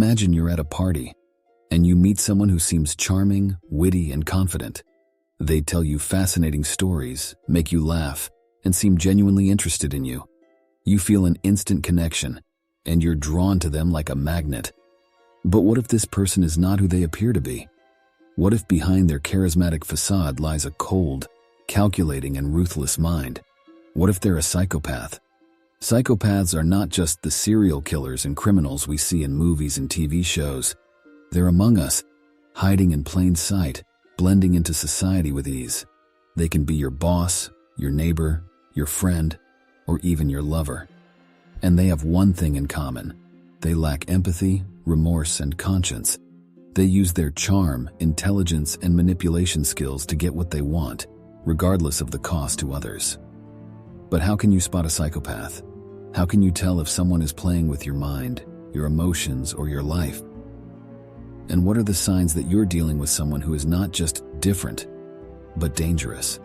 Imagine you're at a party, and you meet someone who seems charming, witty, and confident. They tell you fascinating stories, make you laugh, and seem genuinely interested in you. You feel an instant connection, and you're drawn to them like a magnet. But what if this person is not who they appear to be? What if behind their charismatic facade lies a cold, calculating, and ruthless mind? What if they're a psychopath? Psychopaths are not just the serial killers and criminals we see in movies and TV shows. They're among us, hiding in plain sight, blending into society with ease. They can be your boss, your neighbor, your friend, or even your lover. And they have one thing in common. They lack empathy, remorse, and conscience. They use their charm, intelligence, and manipulation skills to get what they want, regardless of the cost to others. But how can you spot a psychopath? How can you tell if someone is playing with your mind, your emotions, or your life? And what are the signs that you're dealing with someone who is not just different, but dangerous?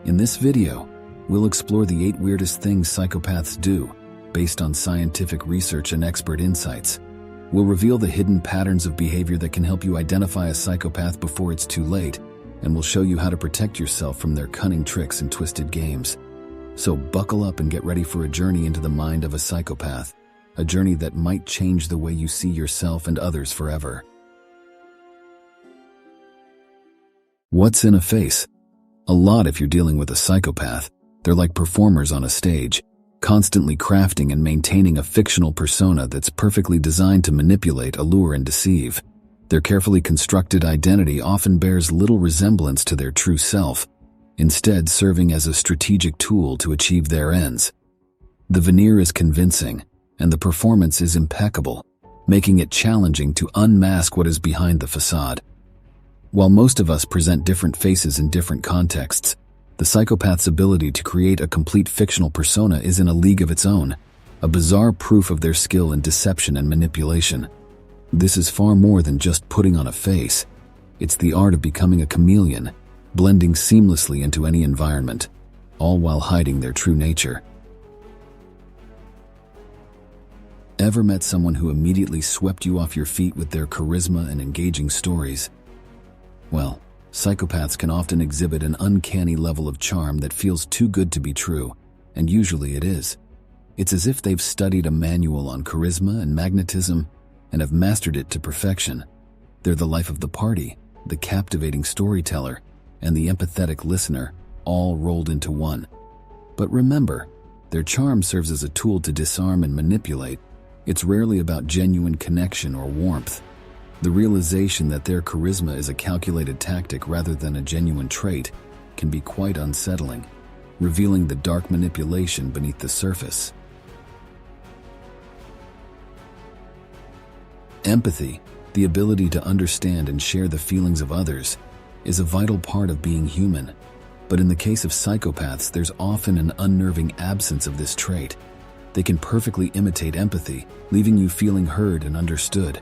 In this video, we'll explore the 8 weirdest things psychopaths do, based on scientific research and expert insights. We'll reveal the hidden patterns of behavior that can help you identify a psychopath before it's too late, and we'll show you how to protect yourself from their cunning tricks and twisted games. So buckle up and get ready for a journey into the mind of a psychopath, a journey that might change the way you see yourself and others forever. What's in a face? A lot if you're dealing with a psychopath. They're like performers on a stage, constantly crafting and maintaining a fictional persona that's perfectly designed to manipulate, allure, and deceive. Their carefully constructed identity often bears little resemblance to their true self, instead serving as a strategic tool to achieve their ends. The veneer is convincing, and the performance is impeccable, making it challenging to unmask what is behind the facade. While most of us present different faces in different contexts, the psychopath's ability to create a complete fictional persona is in a league of its own, a bizarre proof of their skill in deception and manipulation. This is far more than just putting on a face. It's the art of becoming a chameleon, blending seamlessly into any environment, all while hiding their true nature. Ever met someone who immediately swept you off your feet with their charisma and engaging stories? Well, psychopaths can often exhibit an uncanny level of charm that feels too good to be true, and usually it is. It's as if they've studied a manual on charisma and magnetism and have mastered it to perfection. They're the life of the party, the captivating storyteller, and the empathetic listener, all rolled into one. But remember, their charm serves as a tool to disarm and manipulate. It's rarely about genuine connection or warmth. The realization that their charisma is a calculated tactic rather than a genuine trait can be quite unsettling, revealing the dark manipulation beneath the surface. Empathy, the ability to understand and share the feelings of others, is a vital part of being human. But in the case of psychopaths, there's often an unnerving absence of this trait. They can perfectly imitate empathy, leaving you feeling heard and understood.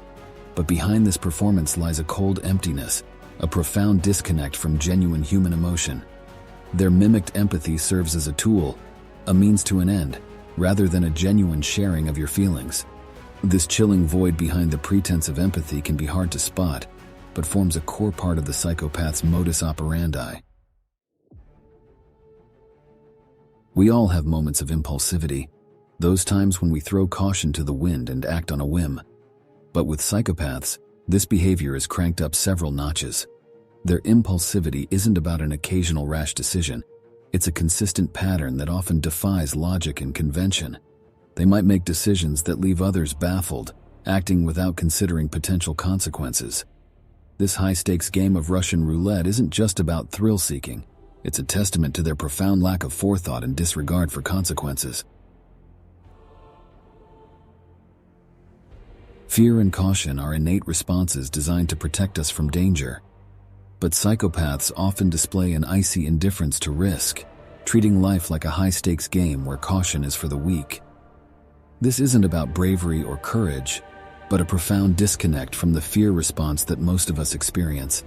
But behind this performance lies a cold emptiness, a profound disconnect from genuine human emotion. Their mimicked empathy serves as a tool, a means to an end, rather than a genuine sharing of your feelings. This chilling void behind the pretense of empathy can be hard to spot, but forms a core part of the psychopath's modus operandi. We all have moments of impulsivity, those times when we throw caution to the wind and act on a whim. But with psychopaths, this behavior is cranked up several notches. Their impulsivity isn't about an occasional rash decision. It's a consistent pattern that often defies logic and convention. They might make decisions that leave others baffled, acting without considering potential consequences. This high-stakes game of Russian roulette isn't just about thrill-seeking. It's a testament to their profound lack of forethought and disregard for consequences. Fear and caution are innate responses designed to protect us from danger. But psychopaths often display an icy indifference to risk, treating life like a high-stakes game where caution is for the weak. This isn't about bravery or courage, but a profound disconnect from the fear response that most of us experience.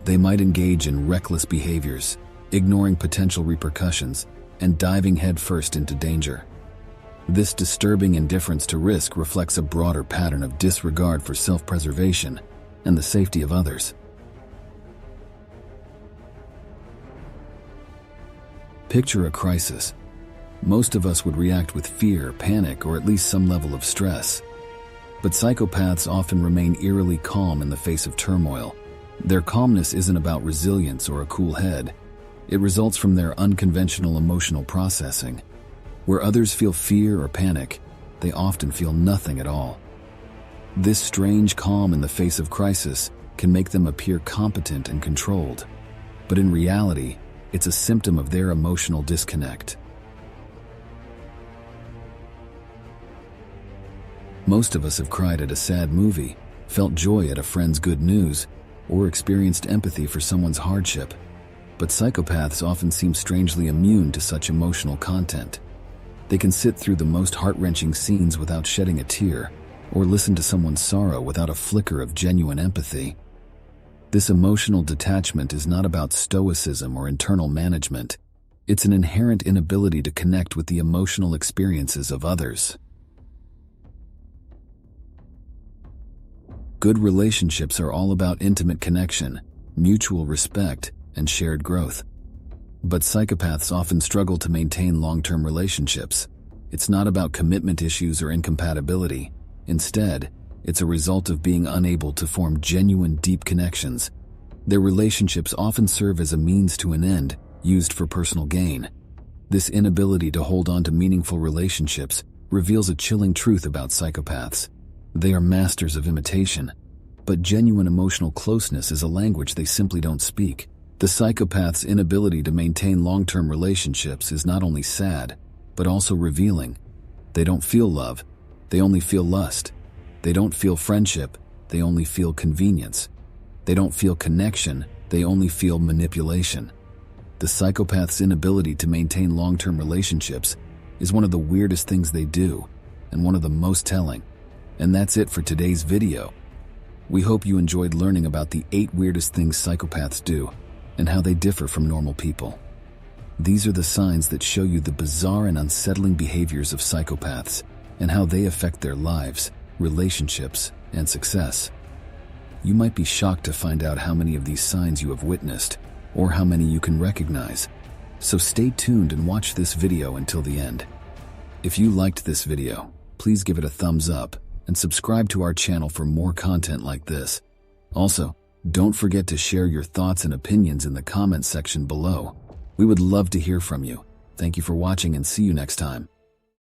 They might engage in reckless behaviors, ignoring potential repercussions, and diving headfirst into danger. This disturbing indifference to risk reflects a broader pattern of disregard for self-preservation and the safety of others. Picture a crisis. Most of us would react with fear, panic, or at least some level of stress. But psychopaths often remain eerily calm in the face of turmoil. Their calmness isn't about resilience or a cool head. It results from their unconventional emotional processing. Where others feel fear or panic, they often feel nothing at all. This strange calm in the face of crisis can make them appear competent and controlled. But in reality, it's a symptom of their emotional disconnect. Most of us have cried at a sad movie, felt joy at a friend's good news, or experienced empathy for someone's hardship. But psychopaths often seem strangely immune to such emotional content. They can sit through the most heart-wrenching scenes without shedding a tear, or listen to someone's sorrow without a flicker of genuine empathy. This emotional detachment is not about stoicism or internal management. It's an inherent inability to connect with the emotional experiences of others. Good relationships are all about intimate connection, mutual respect, and shared growth. But psychopaths often struggle to maintain long-term relationships. It's not about commitment issues or incompatibility. Instead, it's a result of being unable to form genuine, deep connections. Their relationships often serve as a means to an end, used for personal gain. This inability to hold on to meaningful relationships reveals a chilling truth about psychopaths. They are masters of imitation, but genuine emotional closeness is a language they simply don't speak. The psychopath's inability to maintain long-term relationships is not only sad, but also revealing. They don't feel love, they only feel lust. They don't feel friendship, they only feel convenience. They don't feel connection, they only feel manipulation. The psychopath's inability to maintain long-term relationships is one of the weirdest things they do, and one of the most telling. And that's it for today's video. We hope you enjoyed learning about the 8 weirdest things psychopaths do and how they differ from normal people. These are the signs that show you the bizarre and unsettling behaviors of psychopaths and how they affect their lives, relationships, and success. You might be shocked to find out how many of these signs you have witnessed or how many you can recognize. So stay tuned and watch this video until the end. If you liked this video, please give it a thumbs up and subscribe to our channel for more content like this. Also, don't forget to share your thoughts and opinions in the comments section below. We would love to hear from you. Thank you for watching and see you next time.